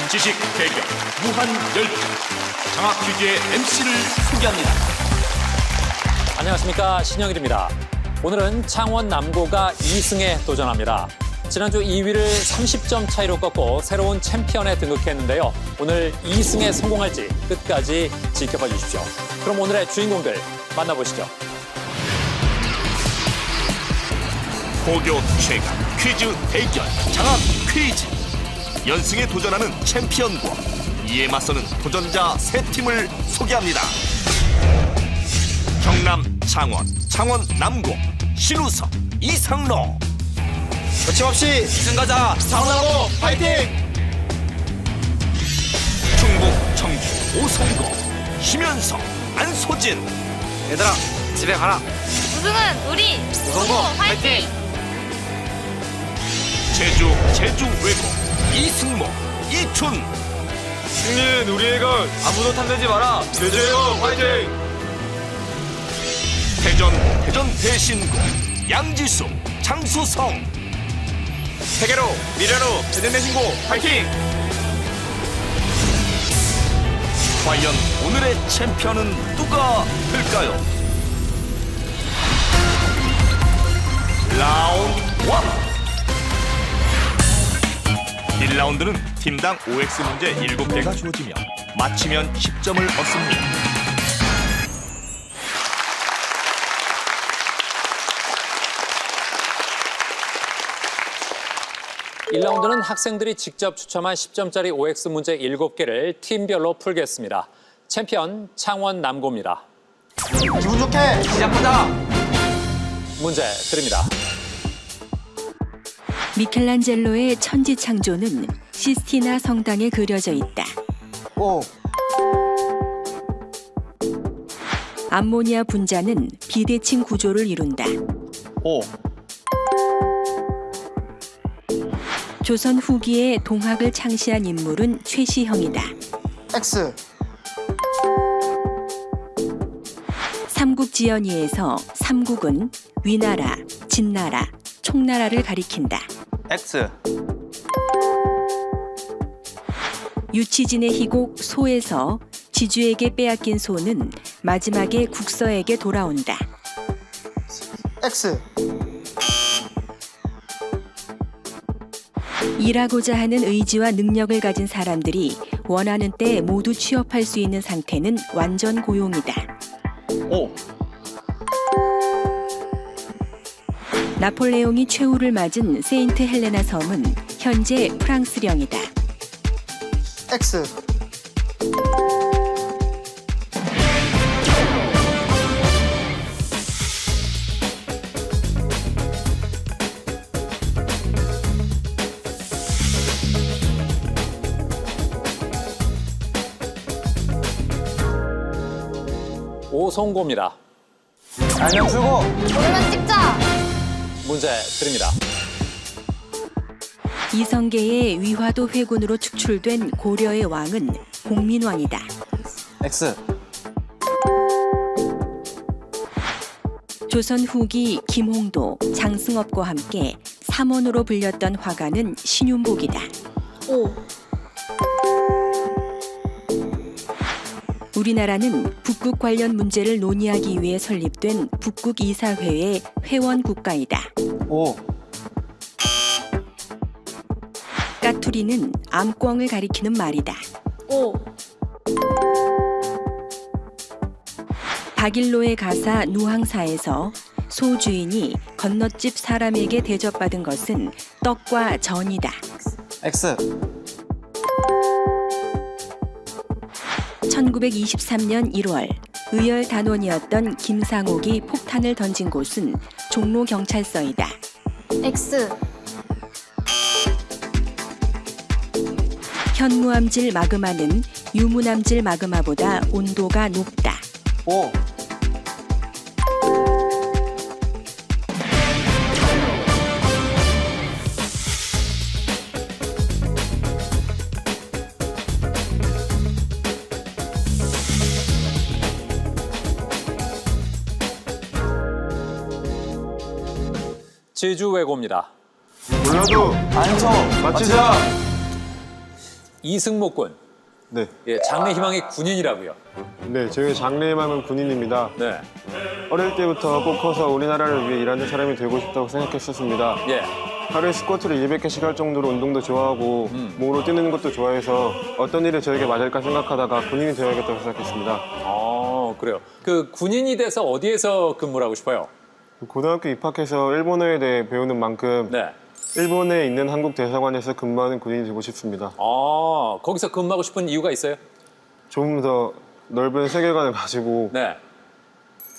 지식 대결 무한 열정 장학 퀴즈의 MC를 소개합니다. 안녕하십니까, 신영일입니다. 오늘은 창원 남고가 2승에 도전합니다. 지난주 2위를 30점 차이로 꺾고 새로운 챔피언에 등극했는데요. 오늘 2승에 성공할지 끝까지 지켜봐 주십시오. 그럼 오늘의 주인공들 만나보시죠. 고교 최강 퀴즈 대결 장학 퀴즈. 연승에 도전하는 챔피언과 이에 맞서는 도전자 세 팀을 소개합니다. 경남 창원, 창원 남고, 신우석, 이상로. 거침없이 승가자 상남고 파이팅! 중국 청주, 오성고, 심연석, 안소진. 얘들아 집에 가라. 우승은 우리 우성고 파이팅! 제주 외고, 이승모, 이춘. 승리는 우리의 걸. 아무도 탐내지 마라. 제주외고 파이팅! 대전 대신고, 양지수, 장수성. 세계로 미래로 대전대신고 파이팅! 과연 오늘의 챔피언은 누가 될까요? 라운드 1. 1라운드는 팀당 OX 문제 7개가 주어지며 맞히면 10점을 얻습니다. 1라운드는 학생들이 직접 추첨한 10점짜리 OX 문제 7개를 팀별로 풀겠습니다. 챔피언 창원 남고입니다. 기분 좋게 시작하자. 문제 드립니다. 미켈란젤로의 천지창조는 시스티나 성당에 그려져 있다. 오. 암모니아 분자는 비대칭 구조를 이룬다. 오. 조선 후기에 동학을 창시한 인물은 최시형이다. X. 삼국지연의에서 삼국은 위나라, 진나라, 총나라를 가리킨다. X. 유치진의 희곡 소에서 지주에게 빼앗긴 소는 마지막에 국서에게 돌아온다. X. 일하고자 하는 의지와 능력을 가진 사람들이 원하는 때 모두 취업할 수 있는 상태는 완전 고용이다. 오. 나폴레옹이 최후를 맞은 세인트 헬레나 섬은 현재 프랑스령이다. X. 오성고입니다. 안녕 출고. 오늘만 찍자. 문제 드립니다. 이성계의 위화도 회군으로 축출된 고려의 왕은 공민왕이다. X. 조선 후기 김홍도, 장승업과 함께 삼원으로 불렸던 화가는 신윤복이다. 오. 우리나라는 북극 관련 문제를 논의하기 위해 설립된 북극이사회의 회원 국가이다. 오. 까투리는 암꿩을 가리키는 말이다. 오. 박일로의 가사 누항사에서 소 주인이 건너집 사람에게 대접받은 것은 떡과 전이다. X. 1923년 1월 의열 단원이었던 김상옥이 폭탄을 던진 곳은 종로경찰서이다. X. 현무암질 마그마는 유무암질 마그마보다 온도가 높다. 오. 제주외고입니다. 몰라도 안쳐 맞히자. 이승목군. 네, 예, 장래 희망이 군인이라고요. 네, 저희 장래희망은 군인입니다. 네. 어릴 때부터 꼭 커서 우리나라를 위해 일하는 사람이 되고 싶다고 생각했었습니다. 예. 하루에 스쿼트를 200개씩 할 정도로 운동도 좋아하고 몸으로 뛰는 것도 좋아해서 어떤 일이 저에게 맞을까 생각하다가 군인이 되어야겠다고 생각했습니다. 그래요. 그 군인이 돼서 어디에서 근무를 하고 싶어요? 고등학교 입학해서 일본어에 대해 배우는 만큼 네. 일본에 있는 한국 대사관에서 근무하는 군인이 되고 싶습니다. 거기서 근무하고 싶은 이유가 있어요? 좀 더 넓은 세계관을 가지고 네.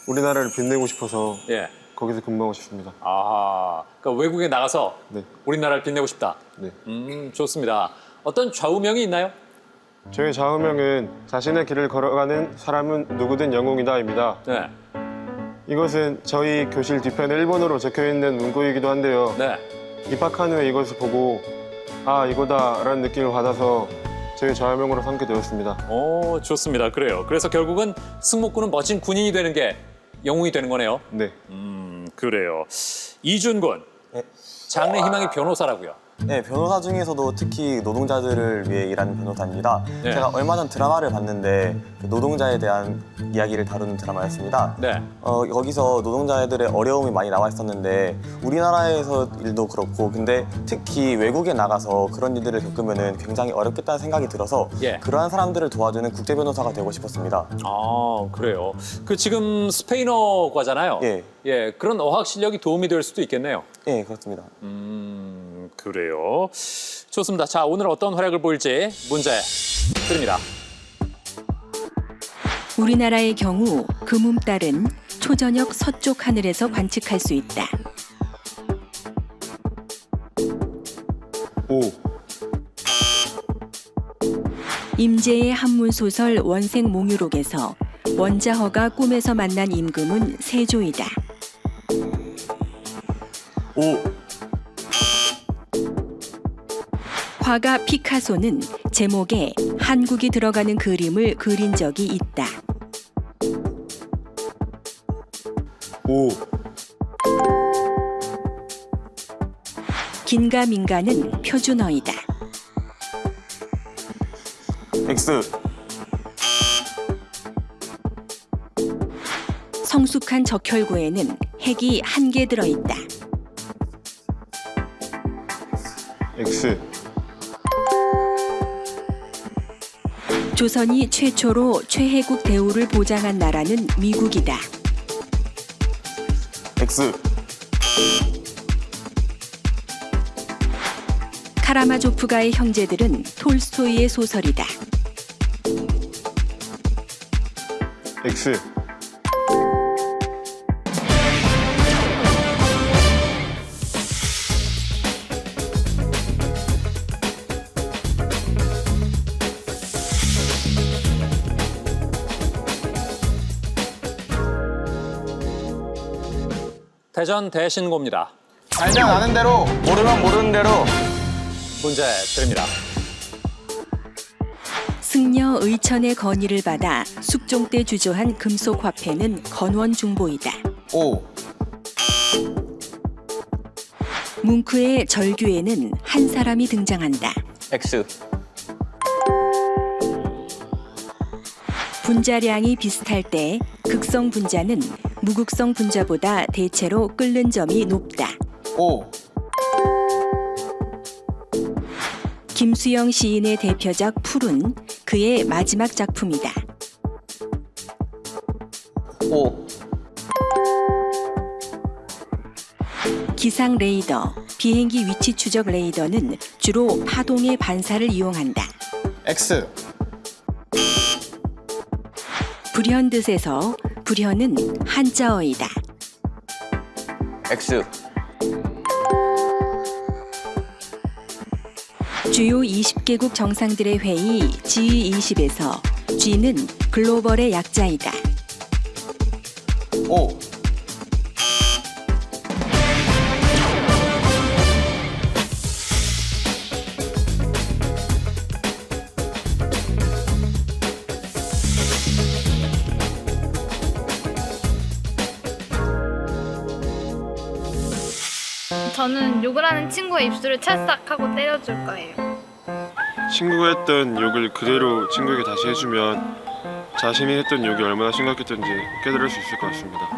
우리나라를 빛내고 싶어서 예. 거기서 근무하고 싶습니다. 그러니까 외국에 나가서 네. 우리나라를 빛내고 싶다. 네. 좋습니다. 어떤 좌우명이 있나요? 저의 좌우명은 자신의 길을 걸어가는 사람은 누구든 영웅이다입니다. 네. 이것은 저희 교실 뒤편에 일본어로 적혀있는 문구이기도 한데요. 네. 입학한 후에 이것을 보고 아 이거다라는 느낌을 받아서 저의 좌우명으로 삼게 되었습니다. 좋습니다. 그래요. 그래서 결국은 승목군은 멋진 군인이 되는 게 영웅이 되는 거네요. 네. 그래요. 이준군. 네. 장래 희망이 변호사라고요. 네, 변호사 중에서도 특히 노동자들을 위해 일하는 변호사입니다. 네. 제가 얼마 전 드라마를 봤는데 그 노동자에 대한 이야기를 다루는 드라마였습니다. 네. 거기서 노동자들의 어려움이 많이 나와 있었는데 우리나라에서 일도 그렇고 근데 특히 외국에 나가서 그런 일들을 겪으면 굉장히 어렵겠다는 생각이 들어서 예. 그러한 사람들을 도와주는 국제 변호사가 되고 싶었습니다. 그래요. 그 지금 스페인어과잖아요. 예. 예, 그런 어학 실력이 도움이 될 수도 있겠네요. 네, 그렇습니다. 그래요. 좋습니다. 자, 오늘 어떤 활약을 보일지 문제 드립니다. 우리나라의 경우 금음달은 초저녁 서쪽 하늘에서 관측할 수 있다. 5, 임재의 한문소설 원생몽유록에서 원자허가 꿈에서 만난 임금은 세조이다. 5, 화가 피카소는 제목에 한국이 들어가는 그림을 그린 적이 있다. 5, 긴가민가는 표준어이다. X, 성숙한 적혈구에는 핵이 1개 들어있다. X, 조선이 최초로 최혜국 대우를 보장한 나라는 미국이다. X, 카라마조프가의 형제들은 톨스토이의 소설이다. X, 대전 대신고입니다. 알면 아는 대로 모르면 모르는 대로. 문제 드립니다. 승려 의천의 건의를 받아 숙종 때 주조한 금속 화폐는 건원중보이다. 5, 뭉크의 절규에는 한 사람이 등장한다. X, 분자량이 비슷할 때 극성 분자는 무극성 분자보다 대체로 끓는 점이 높다. 5, 김수영 시인의 대표작 풀은 그의 마지막 작품이다. 5, 기상 레이더, 비행기 위치 추적 레이더는 주로 파동의 반사를 이용한다. X, 불현듯에서 불현은 한자어이다. X, 주요 20개국 정상들의 회의 G20에서 G는 글로벌의 약자이다. 5, 저는 욕을 하는 친구의 입술을 찰싹하고 때려줄 거예요. 친구가 했던 욕을 그대로 친구에게 다시 해주면 자신이 했던 욕이 얼마나 심각했던지 깨달을 수 있을 것 같습니다.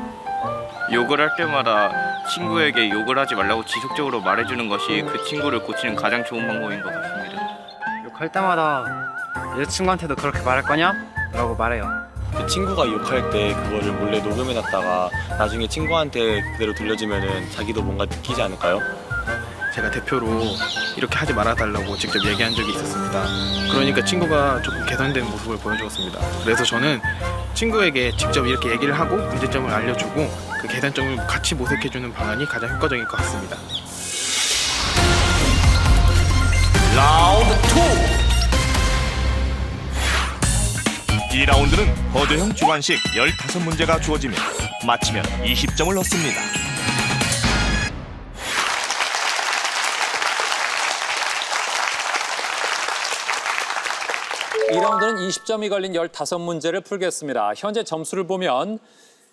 욕을 할 때마다 친구에게 욕을 하지 말라고 지속적으로 말해주는 것이 그 친구를 고치는 가장 좋은 방법인 것 같습니다. 욕할 때마다 여자친구한테도 그렇게 말할 거냐? 라고 말해요. 그 친구가 욕할 때 그거를 몰래 녹음해놨다가 나중에 친구한테 그대로 들려주면은 자기도 뭔가 느끼지 않을까요? 제가 대표로 이렇게 하지 말아달라고 직접 얘기한 적이 있었습니다. 그러니까 친구가 조금 개선된 모습을 보여주었습니다. 그래서 저는 친구에게 직접 이렇게 얘기를 하고 문제점을 알려주고 그 개선점을 같이 모색해주는 방안이 가장 효과적일 것 같습니다. 라운드 2. 2라운드는 버드형 주관식 15문제가 주어지며 맞히면 20점을 얻습니다. 이 라운드는 20점이 걸린 15문제를 풀겠습니다. 현재 점수를 보면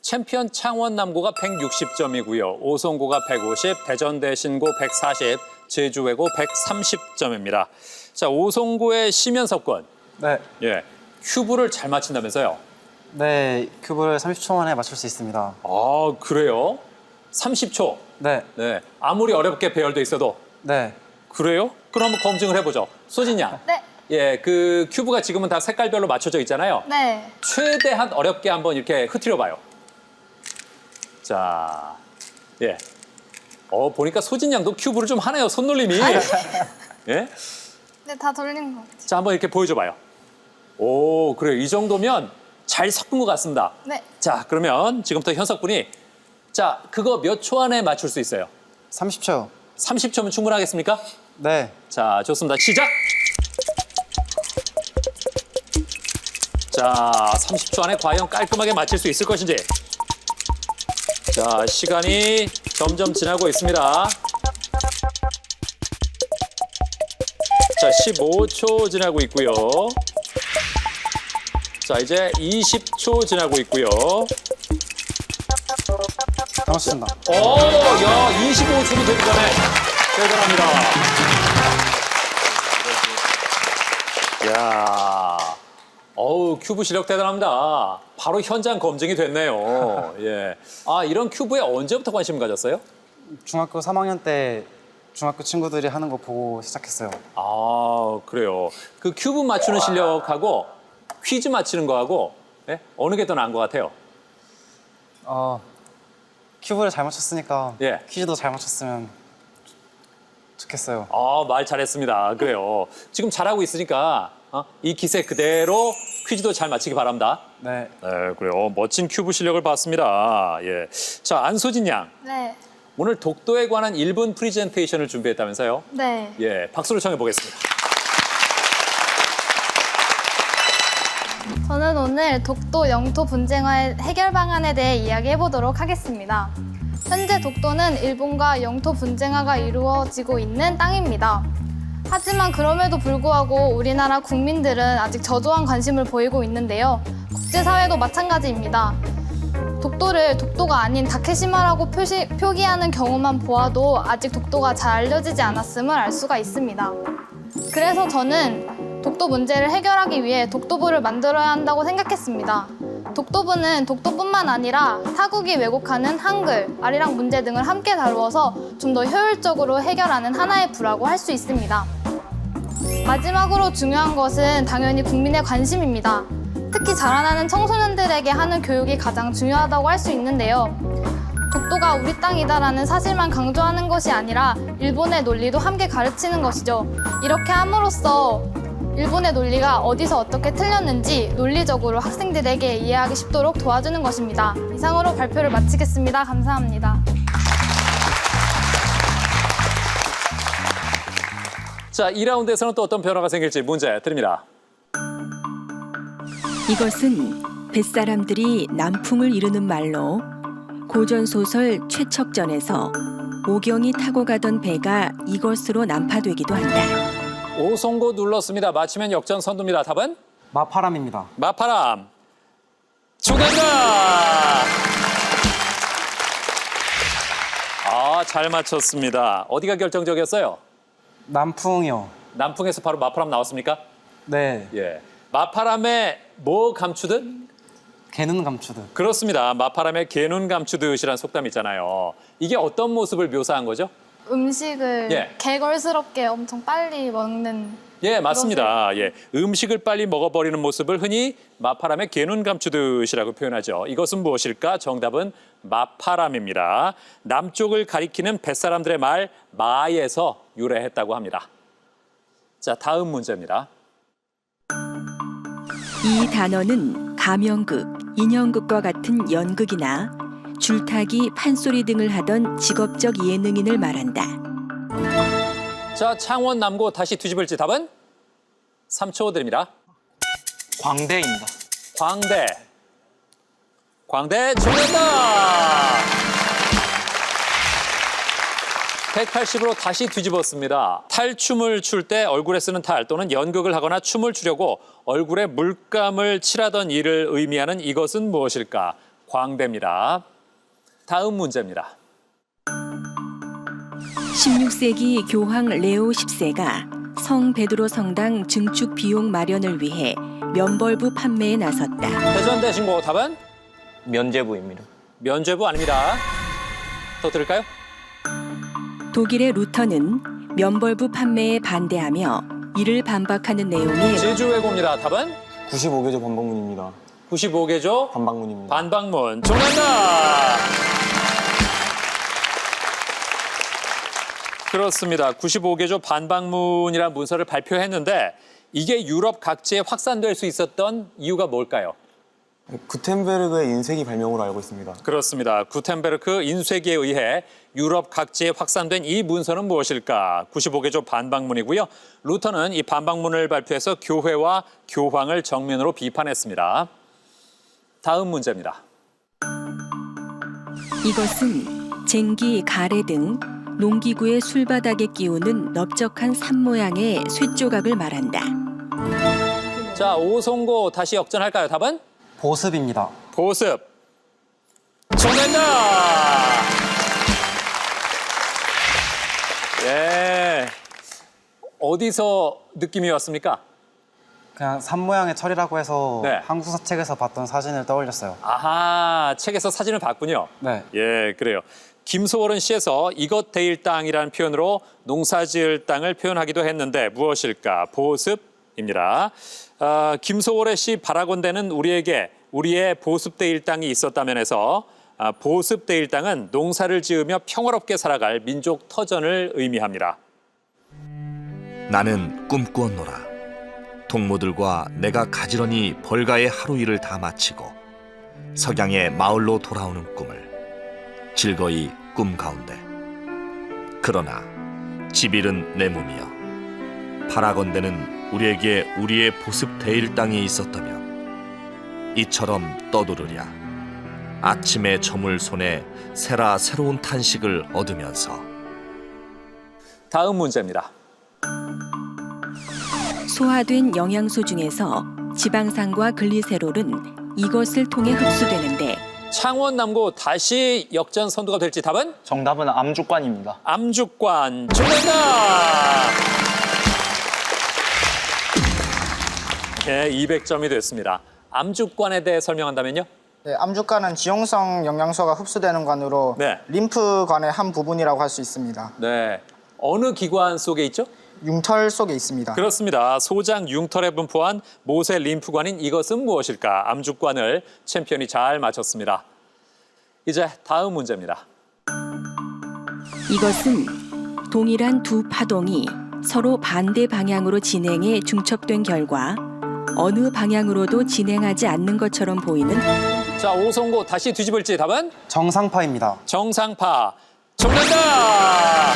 챔피언 창원남고가 160점이고요. 오송고가 150, 대전대신고 140, 제주외고 130점입니다. 자, 오송고의 심연석 군. 네. 예, 큐브를 잘 맞힌다면서요? 네, 큐브를 30초 만에 맞출 수 있습니다. 아, 그래요? 30초. 네. 네, 아무리 어렵게 배열돼 있어도. 네. 그래요? 그럼 한번 검증을 해보죠. 소진 양. 네. 예, 그 큐브가 지금은 다 색깔별로 맞춰져 있잖아요. 네. 최대한 어렵게 한번 이렇게 흐트려 봐요. 자, 예. 보니까 소진 양도 큐브를 좀 하네요, 손놀림이. 예? 네, 다 돌리는 거 같아요. 자, 한번 이렇게 보여줘 봐요. 오, 그래요. 이 정도면 잘 섞은 것 같습니다. 네. 자, 그러면 지금부터 현석 군이 자, 그거 몇 초 안에 맞출 수 있어요? 30초. 30초면 충분하겠습니까? 네. 자, 좋습니다. 시작! 자, 30초 안에 과연 깔끔하게 맞힐 수 있을 것인지. 자, 시간이 점점 지나고 있습니다. 자, 15초 지나고 있고요. 자, 이제 20초 지나고 있고요. 다 맞춘다. 야, 25초도 되기 전에 대단합니다. 야, 큐브 실력 대단합니다. 바로 현장 검증이 됐네요. 예. 아, 이런 큐브에 언제부터 관심 가졌어요? 중학교 3학년 때 중학교 친구들이 하는 거 보고 시작했어요. 아, 그래요. 그 큐브 맞추는 실력하고 퀴즈 맞히는 거하고 예? 어느 게 더 나은 것 같아요? 큐브를 잘 맞췄으니까 예. 퀴즈도 잘 맞췄으면 좋겠어요. 아, 말 잘했습니다. 그래요. 지금 잘하고 있으니까 이 기세 그대로 퀴즈도 잘 맞히기 바랍니다. 네. 네, 그래요. 멋진 큐브 실력을 봤습니다. 예. 자, 안소진 양. 네. 오늘 독도에 관한 1분 프리젠테이션을 준비했다면서요? 네. 예, 박수를 청해 보겠습니다. 저는 오늘 독도 영토 분쟁화의 해결 방안에 대해 이야기해 보도록 하겠습니다. 현재 독도는 일본과 영토 분쟁화가 이루어지고 있는 땅입니다. 하지만 그럼에도 불구하고 우리나라 국민들은 아직 저조한 관심을 보이고 있는데요. 국제사회도 마찬가지입니다. 독도를 독도가 아닌 다케시마라고 표기하는 경우만 보아도 아직 독도가 잘 알려지지 않았음을 알 수가 있습니다. 그래서 저는 독도 문제를 해결하기 위해 독도부를 만들어야 한다고 생각했습니다. 독도부는 독도뿐만 아니라 타국이 왜곡하는 한글, 아리랑 문제 등을 함께 다루어서 좀 더 효율적으로 해결하는 하나의 부라고 할 수 있습니다. 마지막으로 중요한 것은 당연히 국민의 관심입니다. 특히 자라나는 청소년들에게 하는 교육이 가장 중요하다고 할 수 있는데요. 독도가 우리 땅이다라는 사실만 강조하는 것이 아니라 일본의 논리도 함께 가르치는 것이죠. 이렇게 함으로써 일본의 논리가 어디서 어떻게 틀렸는지 논리적으로 학생들에게 이해하기 쉽도록 도와주는 것입니다. 이상으로 발표를 마치겠습니다. 감사합니다. 자, 2라운드에서는 또 어떤 변화가 생길지 문제 드립니다. 이것은 뱃사람들이 남풍을 이루는 말로 고전소설 최척전에서 오경이 타고 가던 배가 이것으로 난파되기도 한다. 오송고 눌렀습니다. 맞히면 역전 선두입니다. 답은? 마파람입니다. 마파람. 정답입니다. 잘 맞췄습니다. 어디가 결정적이었어요? 남풍이요. 남풍에서 바로 마파람 나왔습니까? 네. 예. 마파람에 뭐 감추듯? 개는 감추듯. 그렇습니다. 마파람에 개눈 감추듯이란 속담 있잖아요. 이게 어떤 모습을 묘사한 거죠? 음식을 예. 개걸스럽게 엄청 빨리 먹는 예, 맞습니다. 예. 음식을 빨리 먹어버리는 모습을 흔히 마파람에 개눈 감추듯이라고 표현하죠. 이것은 무엇일까? 정답은 마파람입니다. 남쪽을 가리키는 뱃사람들의 말 마에서 유래했다고 합니다. 자, 다음 문제입니다. 이 단어는 가명극, 인형극과 같은 연극이나 줄타기, 판소리 등을 하던 직업적 예능인을 말한다. 자, 창원 남고 다시 뒤집을지 답은? 3초 드립니다. 광대입니다. 광대. 광대 정답다! 180으로 다시 뒤집었습니다. 탈춤을 출 때 얼굴에 쓰는 탈 또는 연극을 하거나 춤을 추려고 얼굴에 물감을 칠하던 일을 의미하는 이것은 무엇일까? 광대입니다. 다음 문제입니다. 16세기 교황 레오 10세가 성 베드로 성당 증축 비용 마련을 위해 면벌부 판매에 나섰다. 회전되신 거 답은? 면제부입니다. 면죄부 아닙니다. 더 들을까요? 독일의 루터는 면벌부 판매에 반대하며 이를 반박하는 내용의 제주외고입니다. 답은? 95개조 반박문입니다. 95개조 반박문입니다. 반박문. 정답다! 그렇습니다. 95개조 반박문이라는 문서를 발표했는데 이게 유럽 각지에 확산될 수 있었던 이유가 뭘까요? 구텐베르그의 인쇄기 발명으로 알고 있습니다. 그렇습니다. 구텐베르크 인쇄기에 의해 유럽 각지에 확산된 이 문서는 무엇일까? 95개조 반박문이고요. 루터는 이 반박문을 발표해서 교회와 교황을 정면으로 비판했습니다. 다음 문제입니다. 이것은 쟁기, 가래 등 농기구의 술바닥에 끼우는 넓적한 산 모양의 쇠조각을 말한다. 자, 오송고 다시 역전할까요? 답은? 보습입니다. 보습. 정답다! 예. 어디서 느낌이 왔습니까? 그냥 산 모양의 철이라고 해서 네. 한국사 책에서 봤던 사진을 떠올렸어요. 아하, 책에서 사진을 봤군요. 네. 예, 그래요. 김소월은 시에서 이것 대일 땅이라는 표현으로 농사지을 땅을 표현하기도 했는데 무엇일까? 보습입니다. 김소월의 시 바라건대는 우리에게 우리의 보습대일 땅이 있었다면에서 보습대일 땅은 농사를 지으며 평화롭게 살아갈 민족 터전을 의미합니다. 나는 꿈꾸었노라. 동무들과 내가 가지런히 벌가의 하루 일을 다 마치고 석양에 마을로 돌아오는 꿈을 즐거이 꿈 가운데. 그러나 지빌은 내 몸이여 바라건대는 우리에게 우리의 보습 대일 땅이 있었다면 이처럼 떠두르랴. 아침에 저물 손에 세라 새로운 탄식을 얻으면서. 다음 문제입니다. 소화된 영양소 중에서 지방산과 글리세롤은 이것을 통해 흡수되는데 창원 남고 다시 역전 선두가 될지 답은? 정답은 암죽관입니다. 암죽관. 정답다! 예, 200점이 됐습니다. 암죽관에 대해 설명한다면요? 네, 암죽관은 지용성 영양소가 흡수되는 관으로 네. 림프관의 한 부분이라고 할 수 있습니다. 네. 어느 기관 속에 있죠? 융털 속에 있습니다. 그렇습니다. 소장 융털에 분포한 모세 림프관인 이것은 무엇일까? 암죽관을 챔피언이 잘 맞췄습니다. 이제 다음 문제입니다. 이것은 동일한 두 파동이 서로 반대 방향으로 진행해 중첩된 결과 어느 방향으로도 진행하지 않는 것처럼 보이는 자, 오송고 다시 뒤집을지 답은? 정상파입니다. 정상파. 정답다!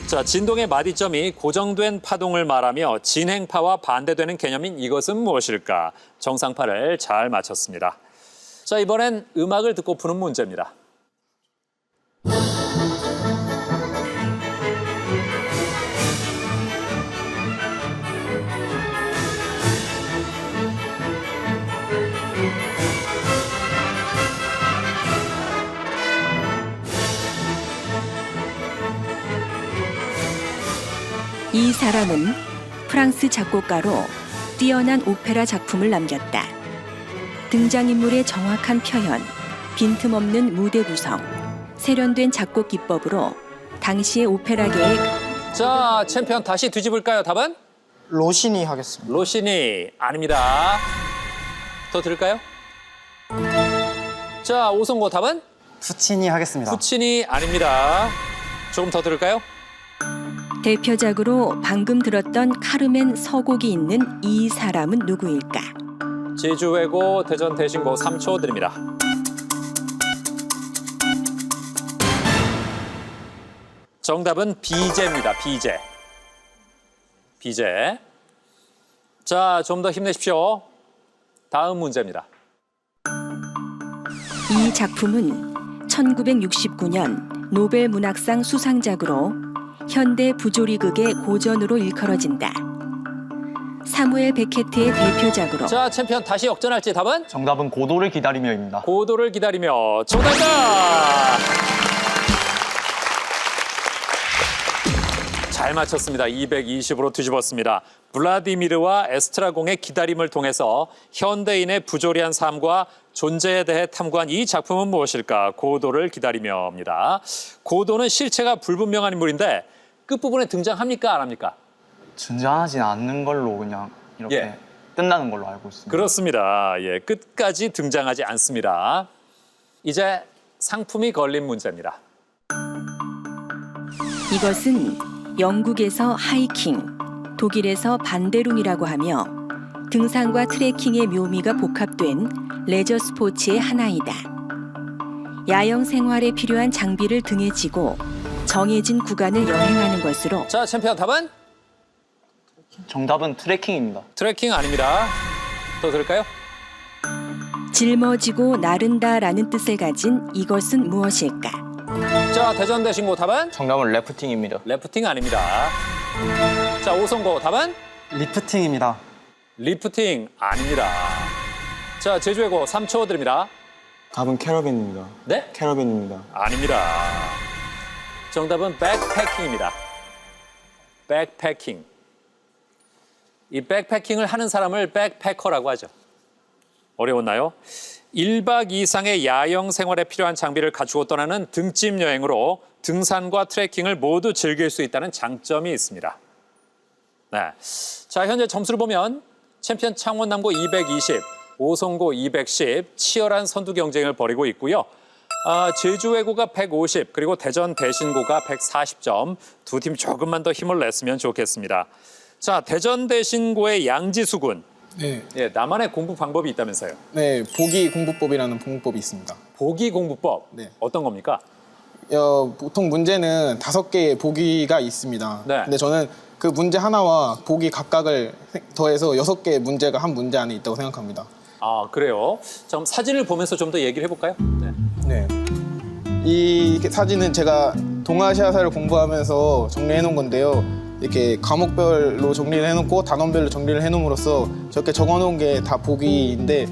자, 진동의 마디점이 고정된 파동을 말하며 진행파와 반대되는 개념인 이것은 무엇일까? 정상파를 잘 맞췄습니다. 자, 이번엔 음악을 듣고 푸는 문제입니다. 이 사람은 프랑스 작곡가로 뛰어난 오페라 작품을 남겼다. 등장인물의 정확한 표현, 빈틈없는 무대 구성, 세련된 작곡 기법으로 당시의 오페라계의 자, 챔피언 다시 뒤집을까요? 답은? 로시니 하겠습니다. 로시니 아닙니다. 더 들을까요? 자, 오성고 답은? 푸치니 하겠습니다. 푸치니 아닙니다. 조금 더 들을까요? 대표작으로 방금 들었던 카르멘 서곡이 있는 이 사람은 누구일까? 제주외고 대전 대신고 3초 드립니다. 정답은 비제입니다. 비제. 비제. 자, 좀 더 힘내십시오. 다음 문제입니다. 이 작품은 1969년 노벨 문학상 수상작으로 현대 부조리극의 고전으로 일컬어진다. 사무엘 베케트의 대표작으로 자, 챔피언 다시 역전할지 답은? 정답은 고도를 기다리며입니다. 고도를 기다리며 정답이다! 잘 맞췄습니다. 220으로 뒤집었습니다. 블라디미르와 에스트라공의 기다림을 통해서 현대인의 부조리한 삶과 존재에 대해 탐구한 이 작품은 무엇일까? 고도를 기다리며입니다. 고도는 실체가 불분명한 인물인데 끝부분에 등장합니까? 안 합니까? 존재하지 않는 걸로 그냥 이렇게 예. 끝나는 걸로 알고 있습니다. 그렇습니다. 예, 끝까지 등장하지 않습니다. 이제 상품이 걸린 문제입니다. 이것은 영국에서 하이킹, 독일에서 반데룸이라고 하며 등산과 트레킹의 묘미가 복합된 레저 스포츠의 하나이다. 야영 생활에 필요한 장비를 등에 지고 정해진 구간을 여행하는 것으로 자, 챔피언 답은? 정답은 트레킹입니다. 트레킹 아닙니다. 더 들을까요? 짊어지고 나른다라는 뜻을 가진 이것은 무엇일까? 자, 대전 대신고 답은? 정답은 래프팅입니다. 래프팅 아닙니다. 자, 오성고 답은? 리프팅입니다. 리프팅 아닙니다. 자, 제주외고 3초 드립니다. 답은 캐러밴입니다. 네? 캐러밴입니다. 아닙니다. 정답은 백패킹입니다. 백패킹. 이 백패킹을 하는 사람을 백패커라고 하죠. 어려웠나요? 1박 이상의 야영 생활에 필요한 장비를 갖추고 떠나는 등짐 여행으로 등산과 트레킹을 모두 즐길 수 있다는 장점이 있습니다. 네. 자, 현재 점수를 보면 챔피언 창원남고 220, 오성고 210 치열한 선두 경쟁을 벌이고 있고요. 제주외고가 150 그리고 대전 대신고가 140점. 두 팀 조금만 더 힘을 냈으면 좋겠습니다. 자, 대전 대신고의 양지수 군. 네, 예, 나만의 공부 방법이 있다면서요. 네 보기 공부법이라는 공부법이 있습니다. 보기 공부법. 네. 어떤 겁니까? 보통 문제는 5개의 보기가 있습니다. 네. 근데 저는 그 문제 하나와 보기 각각을 더해서 6개의 문제가 한 문제 안에 있다고 생각합니다. 아, 그래요? 자, 그럼 사진을 보면서 좀 더 얘기를 해볼까요? 네. 네. 이 사진은 제가 동아시아사를 공부하면서 정리해 놓은 건데요. 이렇게 과목별로 정리를 해놓고 단원별로 정리를 해놓음으로써 저렇게 적어놓은 게 다 보기인데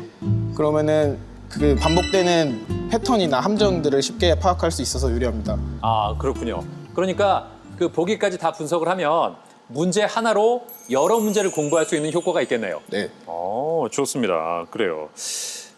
그러면은 그 반복되는 패턴이나 함정들을 쉽게 파악할 수 있어서 유리합니다. 아, 그렇군요. 그러니까 그 보기까지 다 분석을 하면 문제 하나로 여러 문제를 공부할 수 있는 효과가 있겠네요. 네. 좋습니다. 그래요.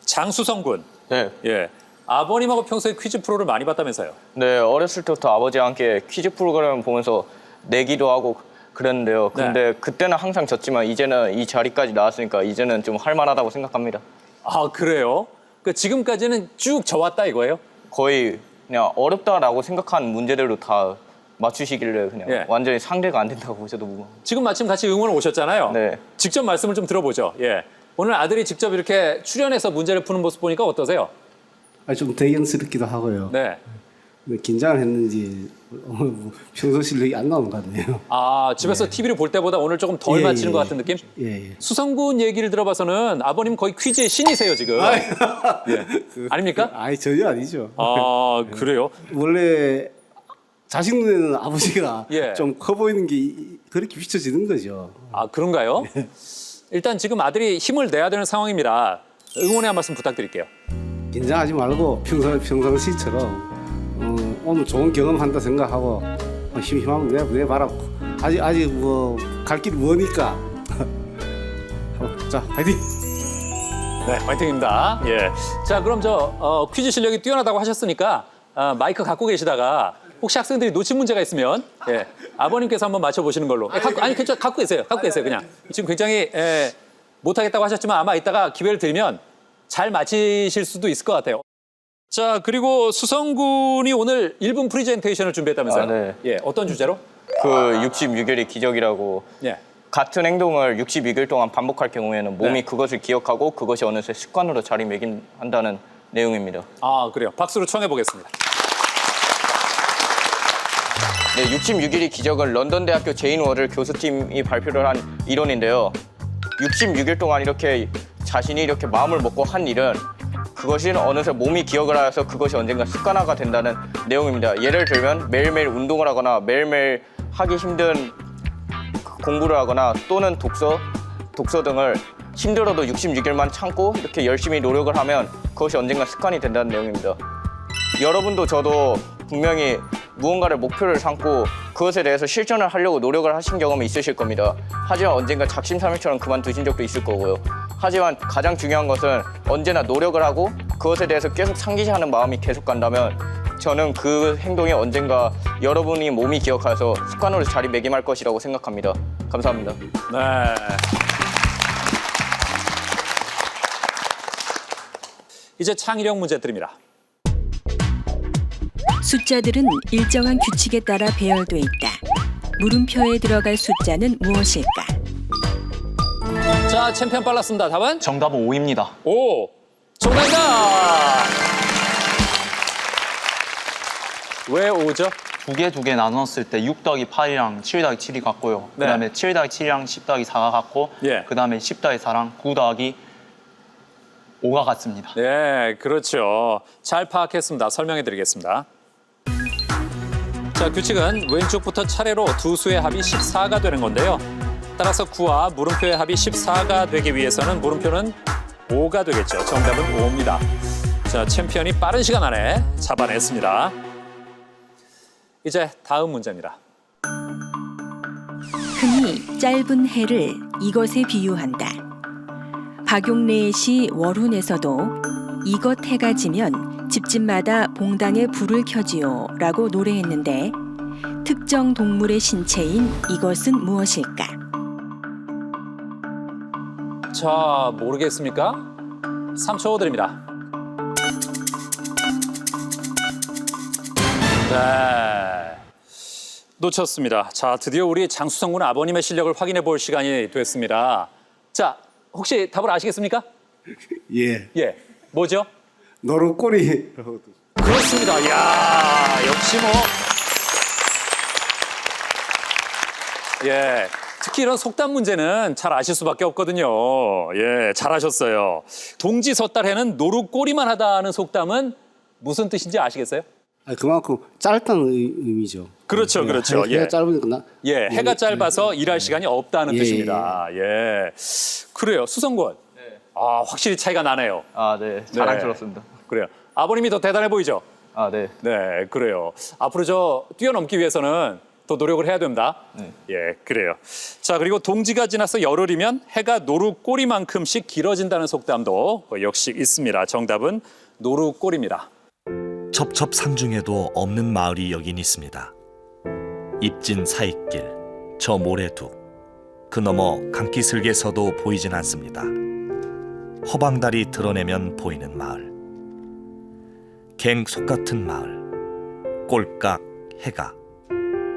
장수성 군. 네. 예. 아버님하고 평소에 퀴즈 프로를 많이 봤다면서요? 네, 어렸을 때부터 아버지와 함께 퀴즈 프로그램을 보면서 내기도 하고 그랬는데요. 근데 그때는 항상 졌지만 이제는 이 자리까지 나왔으니까 이제는 좀 할만하다고 생각합니다. 아, 그래요? 그 지금까지는 쭉 져왔다 이거예요? 거의 그냥 어렵다라고 생각한 문제대로 다 맞추시길래 그냥 예. 완전히 상대가 안 된다고 보셔도 무거워. 지금 마침 같이 응원을 오셨잖아요. 네. 직접 말씀을 좀 들어보죠. 예. 오늘 아들이 직접 이렇게 출연해서 문제를 푸는 모습 보니까 어떠세요? 좀 대견스럽기도 하고요. 네. 긴장을 했는지 평소 실력이 안 나오는 것 같네요. 아, 집에서 TV를 볼 때보다 오늘 조금 덜 맞히는 것 같은 느낌? 예. 수성군 얘기를 들어봐서는 아버님 거의 퀴즈의 신이세요, 지금. 예. 아닙니까? 전혀 아니죠. 아, 그래요? 원래 자식 눈에는 아버지가 예. 좀 커 보이는 게 그렇게 비춰지는 거죠. 아, 그런가요? 일단 지금 아들이 힘을 내야 되는 상황입니다. 응원의 한 말씀 부탁드릴게요. 긴장하지 말고 평상시처럼 오늘 좋은 경험한다 생각하고 힘하면 내봐라 아직 뭐 갈 길이 머니까. 자, 화이팅! 네, 화이팅입니다. 예. 자, 그럼 퀴즈 실력이 뛰어나다고 하셨으니까 마이크 갖고 계시다가 혹시 학생들이 놓친 문제가 있으면 아버님께서 한번 맞춰보시는 걸로. 괜찮아. 갖고 계세요. 그냥. 지금 굉장히 못하겠다고 하셨지만 아마 이따가 기회를 드리면 잘 맞히실 수도 있을 것 같아요. 자, 그리고 수성 군이 오늘 1분 프리젠테이션을 준비했다면서요? 네. 예, 어떤 주제로? 그 66일의 기적이라고 예. 같은 행동을 62일 동안 반복할 경우에는 몸이 그것을 기억하고 그것이 어느새 습관으로 자리매김한다는 내용입니다. 아, 그래요. 박수로 청해 보겠습니다. 네, 66일의 기적은 런던 대학교 제인 워를 교수팀이 발표를 한 이론인데요. 66일 동안 이렇게 자신이 이렇게 마음을 먹고 한 일은 그것이 어느새 몸이 기억을 하여서 그것이 언젠가 습관화가 된다는 내용입니다. 예를 들면 매일매일 운동을 하거나 매일매일 하기 힘든 공부를 하거나 또는 독서 등을 힘들어도 66일만 참고 이렇게 열심히 노력을 하면 그것이 언젠가 습관이 된다는 내용입니다. 여러분도 저도 분명히 무언가를 목표를 삼고 그것에 대해서 실천을 하려고 노력을 하신 경험이 있으실 겁니다. 하지만 언젠가 작심삼일처럼 그만두신 적도 있을 거고요. 하지만 가장 중요한 것은 언제나 노력을 하고 그것에 대해서 계속 상기하는 마음이 계속 간다면 저는 그 행동이 언젠가 여러분이 몸이 기억해서 습관으로 자리매김할 것이라고 생각합니다. 감사합니다. 네. 이제 창의력 문제 드립니다. 숫자들은 일정한 규칙에 따라 배열돼 있다. 물음표에 들어갈 숫자는 무엇일까? 자, 챔피언 빨랐습니다. 답은? 정답은 5입니다. 오, 정답입니다. 왜 5죠? 두 개 나눴을 때 6 더하기 8이랑 7 더하기 7이 같고요. 네. 그다음에 7 더하기 7이랑 10 더하기 4가 같고 예. 그다음에 10 더하기 4랑 9 더하기 5가 같습니다. 네, 그렇죠. 잘 파악했습니다. 설명해 드리겠습니다. 자, 규칙은 왼쪽부터 차례로 두 수의 합이 14가 되는 건데요. 따라서 9와 물음표의 합이 14가 되기 위해서는 물음표는 5가 되겠죠. 정답은 5입니다. 자, 챔피언이 빠른 시간 안에 잡아냈습니다. 이제 다음 문제입니다. 흔히 짧은 해를 이것에 비유한다. 박용래의 시 월훈에서도 이것 해가 지면 집집마다 봉당에 불을 켜지요 라고 노래했는데 특정 동물의 신체인 이것은 무엇일까? 자, 모르겠습니까? 3초 드립니다. 네, 놓쳤습니다. 자, 드디어 우리 장수성 군 아버님의 실력을 확인해 볼 시간이 됐습니다. 자, 혹시 답을 아시겠습니까? 예. 예, 뭐죠? 노루꼬리. 그렇습니다. 이야, 역시 뭐. 예, 특히 이런 속담 문제는 잘 아실 수밖에 없거든요. 예, 잘하셨어요. 동지섣달해는 노루꼬리만 하다는 속담은 무슨 뜻인지 아시겠어요? 그만큼 짧다는 의미죠. 그렇죠, 그렇죠. 해가 예. 짧으니까 예, 해가 짧아서 일할 시간이 없다는 예, 뜻입니다. 예. 그래요, 수성군. 아, 확실히 차이가 나네요. 아, 네. 자랑스럽습니다. 그래요. 아버님이 더 대단해 보이죠? 아, 네. 네, 그래요. 앞으로 저 뛰어넘기 위해서는 더 노력을 해야 됩니다. 네. 예, 그래요. 자, 그리고 동지가 지나서 열흘이면 해가 노루꼬리만큼씩 길어진다는 속담도 역시 있습니다. 정답은 노루꼬리입니다. 첩첩산중에도 없는 마을이 여긴 있습니다. 입진 사익길, 저 모래둑, 그 너머 강기슭에서도 보이진 않습니다. 허방다리 드러내면 보이는 마을, 갱속 같은 마을, 꼴깍 해가,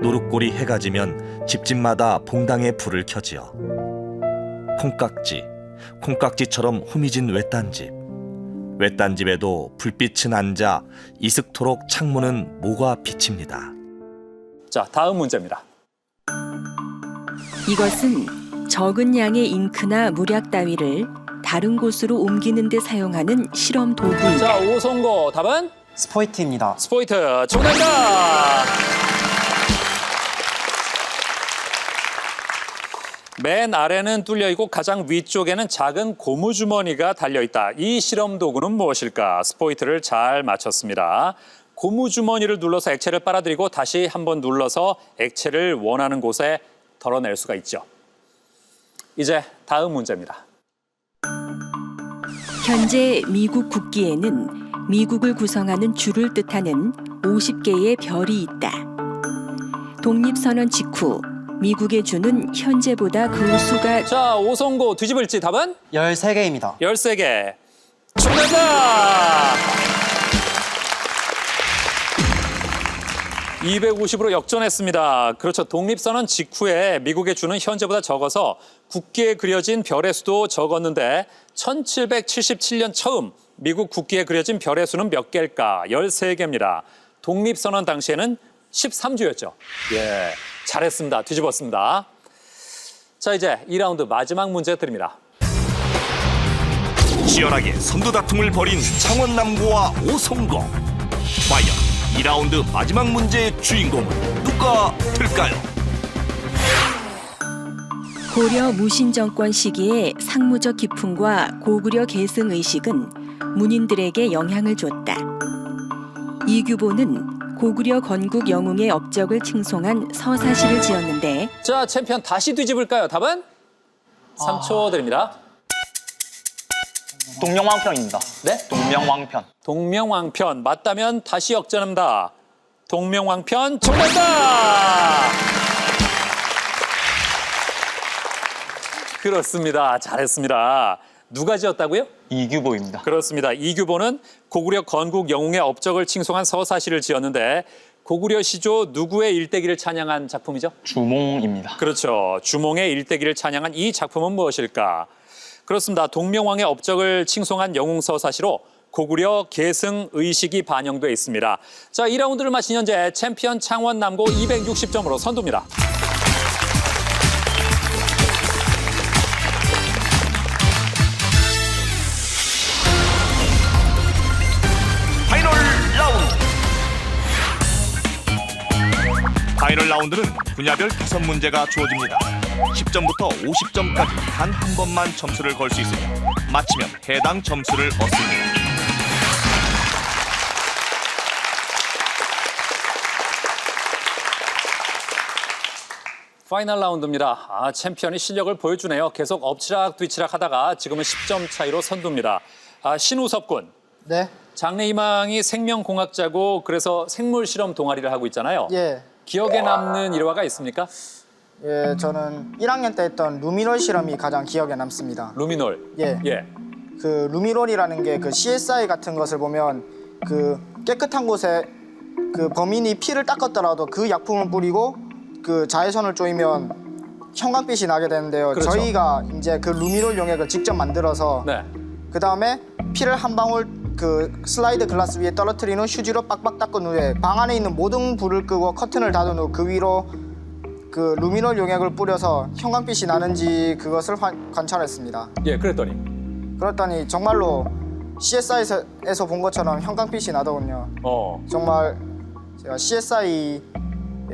노루꼬리 해가 지면 집집마다 봉당에 불을 켜지어 콩깍지처럼 후미진 외딴집, 외딴집에도 불빛은 앉아 이슥토록 창문은 모가 비칩니다. 자, 다음 문제입니다. 이것은 적은 양의 잉크나 물약 따위를 다른 곳으로 옮기는 데 사용하는 실험 도구이다. 자, 오성고 답은? 스포이트입니다. 스포이트 정답입니다. 맨 아래는 뚫려 있고 가장 위쪽에는 작은 고무주머니가 달려 있다. 이 실험 도구는 무엇일까? 스포이트를 잘 맞췄습니다. 고무주머니를 눌러서 액체를 빨아들이고 다시 한번 눌러서 액체를 원하는 곳에 덜어낼 수가 있죠. 이제 다음 문제입니다. 현재 미국 국기에는 미국을 구성하는 주를 뜻하는 50개의 별이 있다. 독립선언 직후 미국의 주는 현재보다 그 수가 자, 오성고 뒤집을지 답은? 13개입니다. 13개. 정답! 250으로 역전했습니다. 그렇죠. 독립선언 직후에 미국의 주는 현재보다 적어서 국기에 그려진 별의 수도 적었는데 1777년 처음 미국 국기에 그려진 별의 수는 몇 개일까? 13개입니다. 독립선언 당시에는 13주였죠. 예, 잘했습니다. 뒤집었습니다. 자, 이제 2라운드 마지막 문제 드립니다. 치열하게 선두 다툼을 벌인 창원남고와 오성고. 과연 2라운드 마지막 문제의 주인공은 누가 될까요? 고려 무신정권 시기의 상무적 기풍과 고구려 계승 의식은 문인들에게 영향을 줬다. 이규보는 고구려 건국 영웅의 업적을 칭송한 서사시를 지었는데 자, 챔피언 다시 뒤집을까요? 답은? 3초 드립니다. 동명왕편입니다. 네? 동명왕편. 동명왕편 맞다면 다시 역전합니다. 동명왕편 정답다! 그렇습니다. 잘했습니다. 누가 지었다고요? 이규보입니다. 그렇습니다. 이규보는 고구려 건국 영웅의 업적을 칭송한 서사시를 지었는데 고구려 시조 누구의 일대기를 찬양한 작품이죠? 주몽입니다. 그렇죠. 주몽의 일대기를 찬양한 이 작품은 무엇일까? 그렇습니다. 동명왕의 업적을 칭송한 영웅서사시로 고구려 계승 의식이 반영돼 있습니다. 자, 2라운드를 마친 현재 챔피언 창원남고 260점으로 선두입니다. 파이널 라운드. 파이널 라운드는 분야별 5문제가 주어집니다. 10점부터 50점까지 단 한 번만 점수를 걸 수 있으며 맞히면 해당 점수를 얻습니다. 파이널 라운드입니다. 챔피언이 실력을 보여주네요. 계속 엎치락 뒤치락 하다가 지금은 10점 차이로 선두입니다. 신우섭 군. 네. 장래 희망이 생명공학자고 그래서 생물 실험 동아리를 하고 있잖아요. 예. 기억에 남는 일화가 있습니까? 예, 저는 1학년 때 했던 루미놀 실험이 가장 기억에 남습니다. 루미놀. 예. 예. 그 루미놀이라는 게 그 CSI 같은 것을 보면 그 깨끗한 곳에 그 범인이 피를 닦았더라도 그 약품을 뿌리고 그 자외선을 쪼이면 형광빛이 나게 되는데요. 그렇죠. 저희가 이제 그 루미놀 용액을 직접 만들어서 네. 그 다음에 피를 한 방울 그 슬라이드 글라스 위에 떨어뜨린 후 휴지로 빡빡 닦은 후에 방 안에 있는 모든 불을 끄고 커튼을 닫은 후 그 위로 그 루미놀 용액을 뿌려서 형광빛이 나는지 그것을 관찰했습니다. 예, 그랬더니. 그랬더니 정말로 CSI에서 본 것처럼 형광빛이 나더군요. 정말 제가 CSI의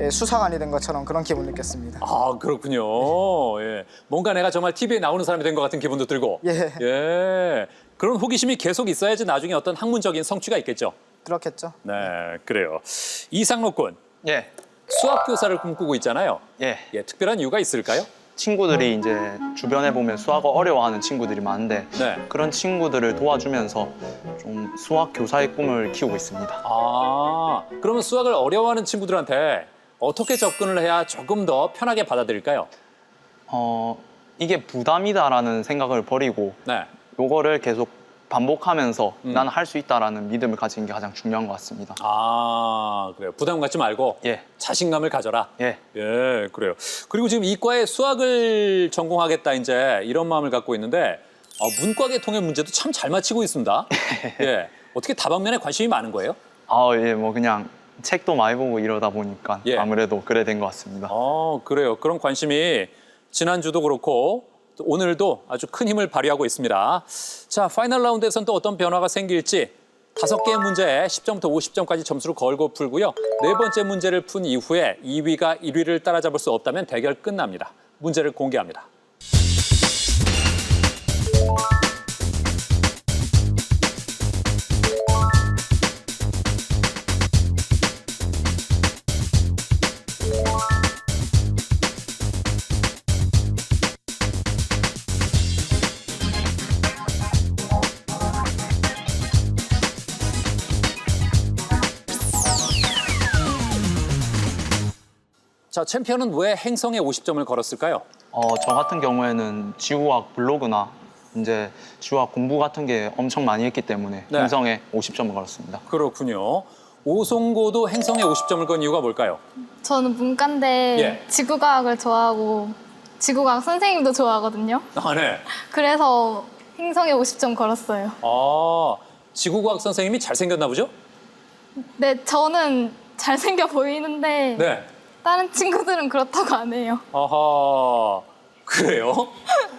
수사관이 된 것처럼 그런 기분을 느꼈습니다. 아, 그렇군요. 예. 뭔가 내가 정말 TV에 나오는 사람이 된 것 같은 기분도 들고. 예. 예. 그런 호기심이 계속 있어야지 나중에 어떤 학문적인 성취가 있겠죠. 그렇겠죠. 네, 그래요. 이상록 군. 예. 수학 교사를 꿈꾸고 있잖아요. 예. 예, 특별한 이유가 있을까요? 친구들이 이제 주변에 보면 수학을 어려워하는 친구들이 많은데 네. 그런 친구들을 도와주면서 좀 수학 교사의 꿈을 키우고 있습니다. 아, 그러면 수학을 어려워하는 친구들한테 어떻게 접근을 해야 조금 더 편하게 받아들일까요? 이게 부담이다라는 생각을 버리고 네. 요거를 계속 반복하면서 나는 할 수 있다라는 믿음을 가지는 게 가장 중요한 것 같습니다. 아, 그래요. 부담 갖지 말고 예. 자신감을 가져라. 예. 예, 그래요. 그리고 지금 이과에 수학을 전공하겠다 이제 이런 마음을 갖고 있는데 문과계 통합 문제도 참 잘 맞히고 있습니다. 예. 어떻게 다방면에 관심이 많은 거예요? 예, 뭐 그냥 책도 많이 보고 이러다 보니까 예. 아무래도 그래 된 것 같습니다. 그래요. 그런 관심이 지난주도 그렇고 오늘도 아주 큰 힘을 발휘하고 있습니다. 자, 파이널 라운드에서는 또 어떤 변화가 생길지 5개의 문제에 10점부터 50점까지 점수를 걸고 풀고요. 4번째 문제를 푼 이후에 2위가 1위를 따라잡을 수 없다면 대결 끝납니다. 문제를 공개합니다. 자, 챔피언은 왜 행성에 50점을 걸었을까요? 저 같은 경우에는 지구과학 블로그나 이제 지구과학 공부 같은 게 엄청 많이 했기 때문에 네. 행성에 50점을 걸었습니다. 그렇군요. 오송고도 행성에 50점을 건 이유가 뭘까요? 저는 문과인데 예. 지구과학을 좋아하고 지구과학 선생님도 좋아하거든요. 아, 네. 그래서 행성에 50점 걸었어요. 아, 지구과학 선생님이 잘생겼나 보죠? 네, 저는 잘생겨 보이는데 네. 다른 친구들은 그렇다고 안 해요. 아하, 그래요?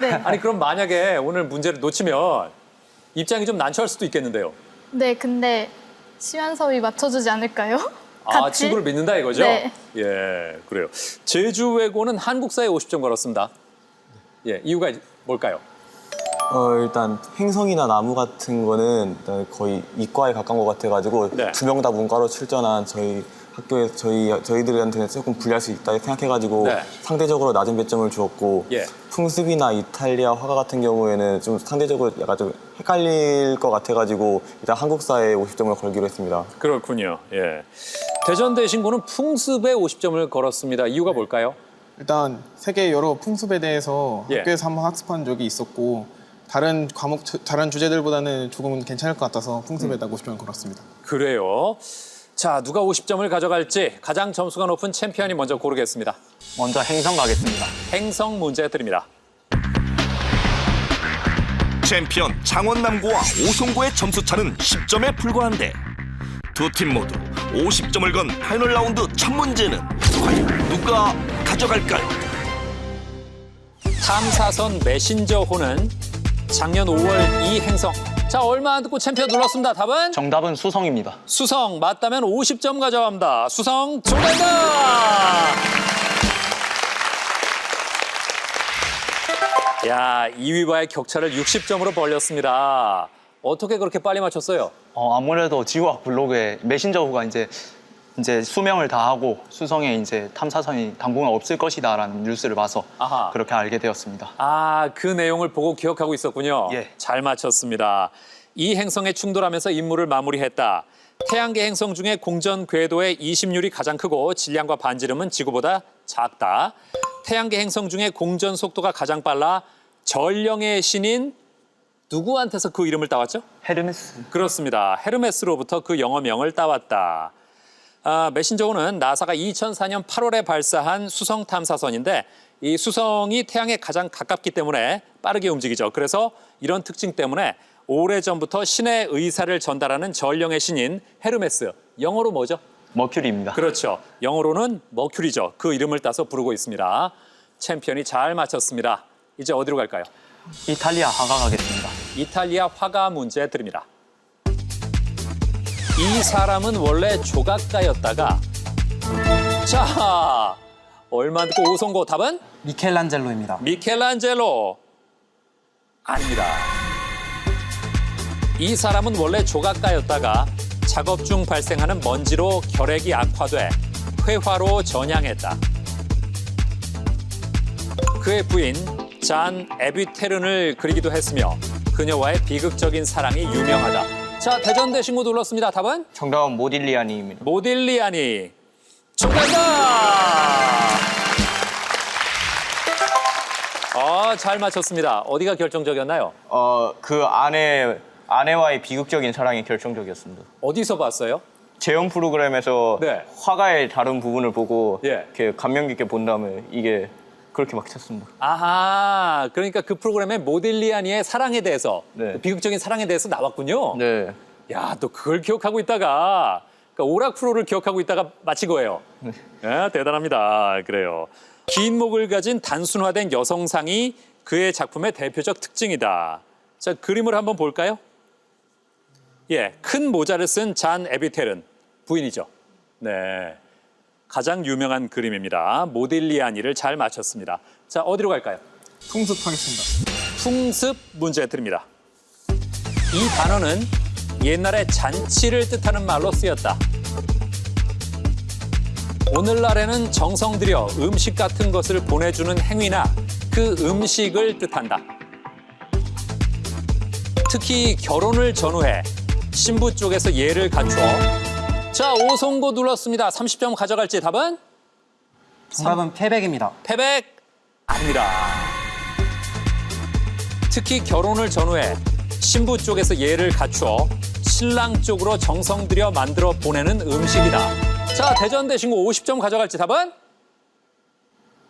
네. 아니, 그럼 만약에 오늘 문제를 놓치면 입장이 좀 난처할 수도 있겠는데요. 네, 근데 시면섭이 맞춰주지 않을까요? 아, 같이? 친구를 믿는다 이거죠? 네. 예, 그래요. 제주외고는 한국사에 50점 걸었습니다. 예, 이유가 뭘까요? 일단 행성이나 나무 같은 거는 일단 거의 이과에 가까운 것 같아가지고 네. 두 명 다 문과로 출전한 저희 학교에서 저희들한테는 조금 불리할 수 있다 생각해가지고 네. 상대적으로 낮은 배점을 주었고 예. 풍습이나 이탈리아 화가 같은 경우에는 좀 상대적으로 약간 좀 헷갈릴 것 같아가지고 일단 한국사에 50점을 걸기로 했습니다. 그렇군요. 예. 대전대신고는 풍습에 50점을 걸었습니다. 이유가 뭘까요? 일단 세계 여러 풍습에 대해서 예. 학교에서 한번 학습한 적이 있었고 다른 과목, 다른 주제들보다는 조금은 괜찮을 것 같아서 풍습에다 50점을 걸었습니다. 그래요. 자, 누가 50점을 가져갈지 가장 점수가 높은 챔피언이 먼저 고르겠습니다. 먼저 행성 가겠습니다. 행성 문제 드립니다. 챔피언 창원남고와 오송고의 점수차는 10점에 불과한데 두 팀 모두 50점을 건 파이널 라운드 첫 문제는 과연 누가 가져갈까요? 탐사선 메신저호는 작년 5월 이 행성. 자, 얼마 안 듣고 챔피언 눌렀습니다. 답은? 정답은 수성입니다. 수성. 맞다면 50점 가져갑니다. 수성 정답이다! 야, 2위와의 격차를 60점으로 벌렸습니다. 어떻게 그렇게 빨리 맞췄어요? 아무래도 지구과학 블로그에 메신저호가 이제 수명을 다하고 수성에 이제 탐사선이 당분간 없을 것이다라는 뉴스를 봐서 아하. 그렇게 알게 되었습니다. 아, 그 내용을 보고 기억하고 있었군요. 예. 잘 맞췄습니다. 이 행성에 충돌하면서 임무를 마무리했다. 태양계 행성 중에 공전 궤도의 이심률이 가장 크고 질량과 반지름은 지구보다 작다. 태양계 행성 중에 공전 속도가 가장 빨라 전령의 신인 누구한테서 그 이름을 따왔죠? 헤르메스. 그렇습니다. 헤르메스로부터 그 영어명을 따왔다. 메신저호는 나사가 2004년 8월에 발사한 수성 탐사선인데 이 수성이 태양에 가장 가깝기 때문에 빠르게 움직이죠. 그래서 이런 특징 때문에 오래전부터 신의 의사를 전달하는 전령의 신인 헤르메스, 영어로 뭐죠? 머큐리입니다. 그렇죠. 영어로는 머큐리죠. 그 이름을 따서 부르고 있습니다. 챔피언이 잘 맞췄습니다. 이제 어디로 갈까요? 이탈리아 화가 가겠습니다. 이탈리아 화가 문제 드립니다. 이 사람은 원래 조각가였다가 자, 얼마 안 듣고 오송고 답은? 미켈란젤로입니다. 미켈란젤로 아닙니다. 이 사람은 원래 조각가였다가 작업 중 발생하는 먼지로 결핵이 악화돼 회화로 전향했다. 그의 부인 잔 에비테른을 그리기도 했으며 그녀와의 비극적인 사랑이 유명하다. 자, 대전대신고 눌렀습니다. 답은? 정답은 모딜리아니입니다. 모딜리아니. 정답이다! 잘 맞췄습니다. 어디가 결정적이었나요? 그 아내와의 비극적인 사랑이 결정적이었습니다. 어디서 봤어요? 재연 프로그램에서 네. 화가의 다른 부분을 보고 예. 이렇게 감명 깊게 본 다음에 이게 그렇게 막 쳤습니다. 아하, 그러니까 그 프로그램에 모딜리아니의 사랑에 대해서, 네. 그 비극적인 사랑에 대해서 나왔군요. 네. 야, 또 그걸 기억하고 있다가, 그러니까 오락 프로를 기억하고 있다가 마친 거예요. 야, 대단합니다. 그래요. 긴 목을 가진 단순화된 여성상이 그의 작품의 대표적 특징이다. 자, 그림을 한번 볼까요? 예, 큰 모자를 쓴 잔 에비테른, 부인이죠. 네. 가장 유명한 그림입니다. 모딜리아니를 잘 맞췄습니다. 자, 어디로 갈까요? 풍습 하겠습니다. 풍습 문제 드립니다. 이 단어는 옛날에 잔치를 뜻하는 말로 쓰였다. 오늘날에는 정성 들여 음식 같은 것을 보내주는 행위나 그 음식을 뜻한다. 특히 결혼을 전후해 신부 쪽에서 예를 갖추어 자, 오송고 눌렀습니다. 30점 가져갈지 답은? 정답은 패백입니다. 패백 아닙니다. 특히 결혼을 전후해 신부 쪽에서 예를 갖추어 신랑 쪽으로 정성 들여 만들어 보내는 음식이다. 자, 대전 대신고 50점 가져갈지 답은?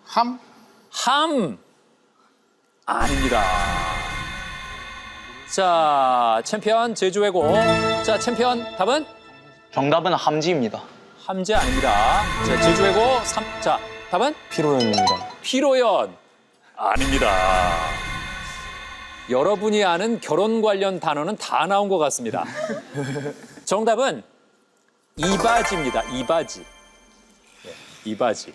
함? 함 아닙니다. 자, 챔피언 제주외고. 자, 챔피언 답은? 정답은 함지입니다. 함재 아닙니다. 자, 제주외고 3. 자, 답은? 피로연입니다. 피로연 아닙니다. 여러분이 아는 결혼 관련 단어는 다 나온 것 같습니다. 정답은 이바지입니다. 이바지. 이바지.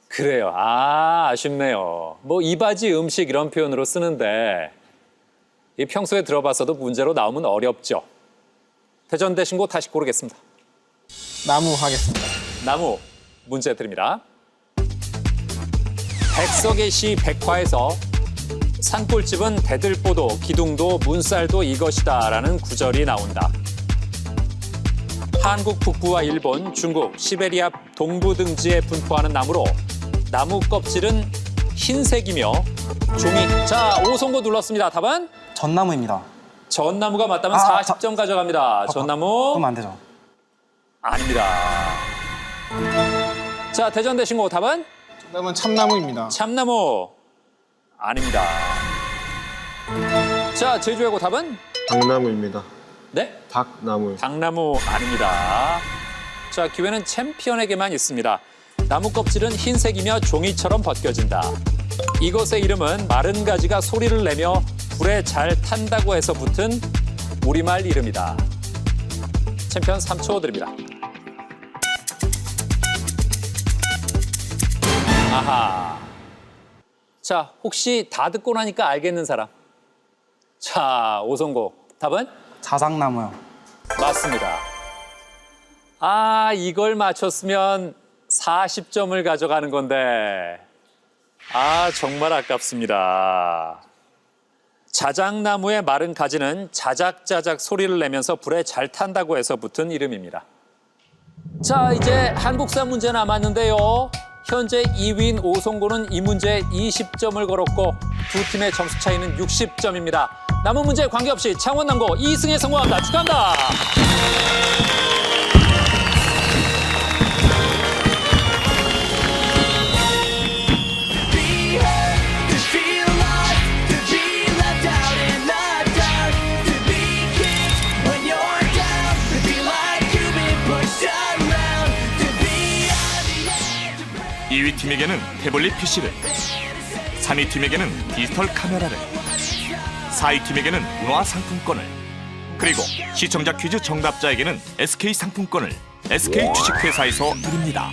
그래요. 아쉽네요. 뭐 이바지 음식 이런 표현으로 쓰는데 이 평소에 들어봤어도 문제로 나오면 어렵죠. 대전 대신고 다시 고르겠습니다. 나무 하겠습니다. 나무 문제 드립니다. 백석의 시 백화에서 산골집은 대들보도 기둥도 문쌀도 이것이다 라는 구절이 나온다. 한국 북부와 일본, 중국, 시베리아 동부 등지에 분포하는 나무로 나무 껍질은 흰색이며 종이. 자, 오송고 눌렀습니다. 답은? 전나무입니다. 전나무가 맞다면 40점 가져갑니다. 전나무 그럼 안 되죠. 아닙니다. 자, 대전 대신고 답은? 정답은 참나무입니다. 참나무 아닙니다. 자, 제주외고 답은? 당나무입니다. 네? 닭나무. 당나무 아닙니다. 자, 기회는 챔피언에게만 있습니다. 나무 껍질은 흰색이며 종이처럼 벗겨진다. 이것의 이름은 마른 가지가 소리를 내며 불에 잘 탄다고 해서 붙은 우리말 이름이다. 챔피언 3초 드립니다. 아하. 자, 혹시 다 듣고 나니까 알겠는 사람? 자, 오성고 답은? 자작나무요. 맞습니다. 아, 이걸 맞췄으면 40점을 가져가는 건데. 아, 정말 아깝습니다. 자작나무의 마른 가지는 자작자작 소리를 내면서 불에 잘 탄다고 해서 붙은 이름입니다. 자, 이제 한국사 문제 남았는데요. 현재 2위인 오송고는 이 문제에 20점을 걸었고 두 팀의 점수 차이는 60점입니다. 남은 문제에 관계없이 창원남고 2승에 성공합니다. 축하합니다. 이 위 팀에게는 태블릿 PC를, 3위 팀에게는 디지털 카메라를, 4위 팀에게는 문화 상품권을, 그리고 시청자 퀴즈 정답자에게는 SK 상품권을 SK 주식회사에서 드립니다.